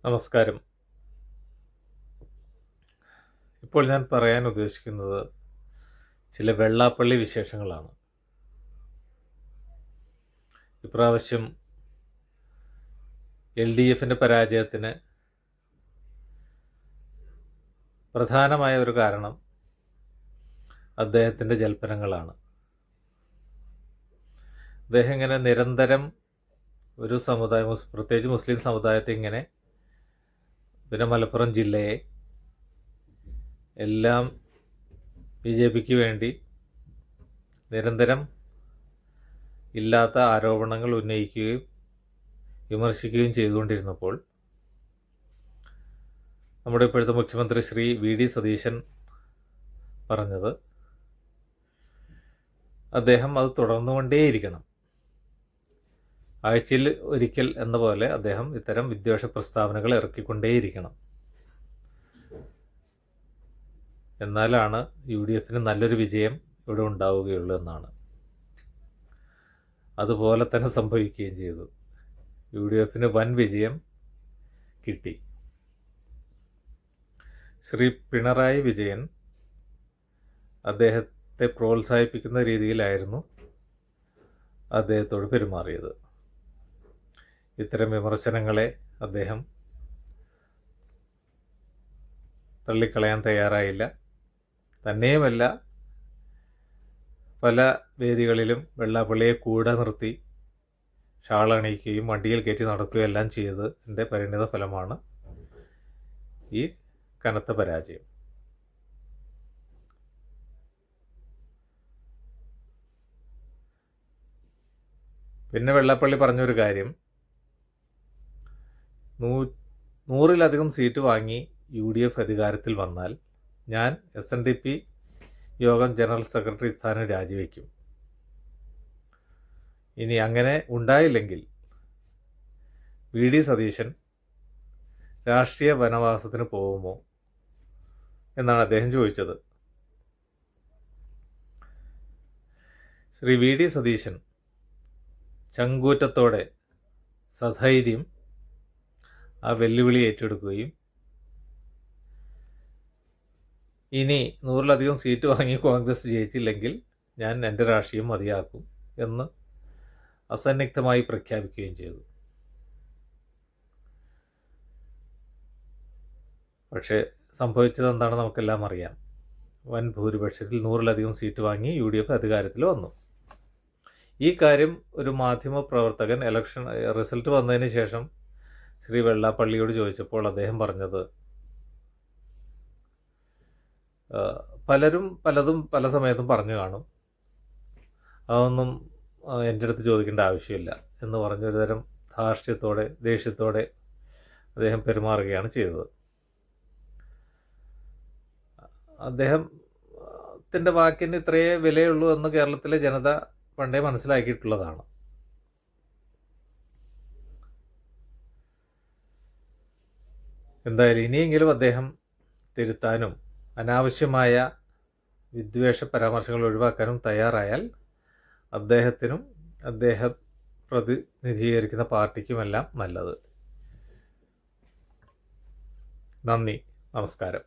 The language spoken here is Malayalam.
നമസ്കാരം. ഇപ്പോൾ ഞാൻ പറയാൻ ഉദ്ദേശിക്കുന്നത് ചില വെള്ളാപ്പള്ളി വിശേഷങ്ങളാണ്. ഇപ്രാവശ്യം LDFിൻ്റെ പരാജയത്തിന് പ്രധാനമായ ഒരു കാരണം അദ്ദേഹത്തിൻ്റെ ജൽപ്പനങ്ങളാണ്. അദ്ദേഹം ഇങ്ങനെ നിരന്തരം ഒരു സമുദായം, പ്രത്യേകിച്ച് മുസ്ലിം സമുദായത്തെ ഇങ്ങനെ, പിന്നെ മലപ്പുറം ജില്ലയെ എല്ലാം BJPക്ക് വേണ്ടി നിരന്തരം ഇല്ലാത്ത ആരോപണങ്ങൾ ഉന്നയിക്കുകയും വിമർശിക്കുകയും ചെയ്തുകൊണ്ടിരുന്നപ്പോൾ നമ്മുടെ ഇപ്പോഴത്തെ മുഖ്യമന്ത്രി ശ്രീ VD സതീശൻ പറഞ്ഞത് അദ്ദേഹം അത് തുടർന്നുകൊണ്ടേയിരിക്കണം. ആഴ്ചയിൽ ഒരിക്കൽ എന്ന പോലെ അദ്ദേഹം ഇത്തരം വിദ്വേഷ പ്രസ്താവനകൾ ഇറക്കിക്കൊണ്ടേയിരിക്കണം. എന്നാലാണ് UDFന് നല്ലൊരു വിജയം ഇവിടെ ഉണ്ടാവുകയുള്ളൂ എന്നാണ്. അതുപോലെ തന്നെ സംഭവിക്കുകയും ചെയ്തു. UDFന് വൻ വിജയം കിട്ടി. ശ്രീ പിണറായി വിജയൻ അദ്ദേഹത്തെ പ്രോത്സാഹിപ്പിക്കുന്ന രീതിയിലായിരുന്നു അദ്ദേഹത്തോട് പെരുമാറിയത്. ഇത്തരം വിമർശനങ്ങളെ അദ്ദേഹം തള്ളിക്കളയാൻ തയ്യാറായില്ല. തന്നെയുമല്ല, പല വേദികളിലും വെള്ളാപ്പള്ളിയെ കൂടെ നിർത്തി ഷാളണിയിക്കുകയും വണ്ടിയിൽ കയറ്റി നടക്കുകയും എല്ലാം ചെയ്തതിൻ്റെ പരിണിത ഫലമാണ് ഈ കനത്ത പരാജയം. പിന്നെ വെള്ളാപ്പള്ളി പറഞ്ഞൊരു കാര്യം, 100-ലധികം സീറ്റ് വാങ്ങി UDF അധികാരത്തിൽ വന്നാൽ ഞാൻ SNDP യോഗം ജനറൽ സെക്രട്ടറി സ്ഥാനം രാജിവെക്കും. ഇനി അങ്ങനെ ഉണ്ടായില്ലെങ്കിൽ VD സതീശൻ രാഷ്ട്രീയ വനവാസത്തിന് പോകുമോ എന്നാണ് അദ്ദേഹം ചോദിച്ചത്. ശ്രീ VD സതീശൻ ചങ്കൂറ്റത്തോടെ സധൈര്യം ആ വെല്ലുവിളി ഏറ്റെടുക്കുകയും ഇനി 100-ലധികം സീറ്റ് വാങ്ങി കോൺഗ്രസ് ജയിച്ചില്ലെങ്കിൽ ഞാൻ എൻ്റെ രാഷ്ട്രീയം മതിയാക്കും എന്ന് അസന്നിഗ്ധമായി പ്രഖ്യാപിക്കുകയും ചെയ്തു. പക്ഷേ സംഭവിച്ചത് എന്താണെന്ന് നമുക്കെല്ലാം അറിയാം. വൻ ഭൂരിപക്ഷത്തിൽ 100-ലധികം സീറ്റ് വാങ്ങി UDF അധികാരത്തിൽ വന്നു. ഈ കാര്യം ഒരു മാധ്യമ പ്രവർത്തകൻ ഇലക്ഷൻ റിസൾട്ട് വന്നതിന് ശേഷം ശ്രീ വെള്ളാപ്പള്ളിയോട് ചോദിച്ചപ്പോൾ അദ്ദേഹം പറഞ്ഞത്, പലരും പലതും പല സമയത്തും പറഞ്ഞു കാണും, അതൊന്നും എൻ്റെ അടുത്ത് ചോദിക്കേണ്ട ആവശ്യമില്ല എന്ന് പറഞ്ഞൊരു തരം ധാർഷ്ട്യത്തോടെ, ദേഷ്യത്തോടെ അദ്ദേഹം പെരുമാറുകയാണ് ചെയ്തത്. അദ്ദേഹത്തിൻ്റെ വാക്കിന് ഇത്രയേ വിലയുള്ളൂ എന്ന് കേരളത്തിലെ ജനത പണ്ടേ മനസ്സിലാക്കിയിട്ടുള്ളതാണ്. എന്തായാലും ഇനിയെങ്കിലും അദ്ദേഹം തിരുത്താനും അനാവശ്യമായ വിദ്വേഷ പരാമർശങ്ങൾ ഒഴിവാക്കാനും തയ്യാറായാൽ അദ്ദേഹത്തിനും അദ്ദേഹം പ്രതിനിധീകരിക്കുന്ന പാർട്ടിക്കുമെല്ലാം നല്ലത്. നന്ദി, നമസ്കാരം.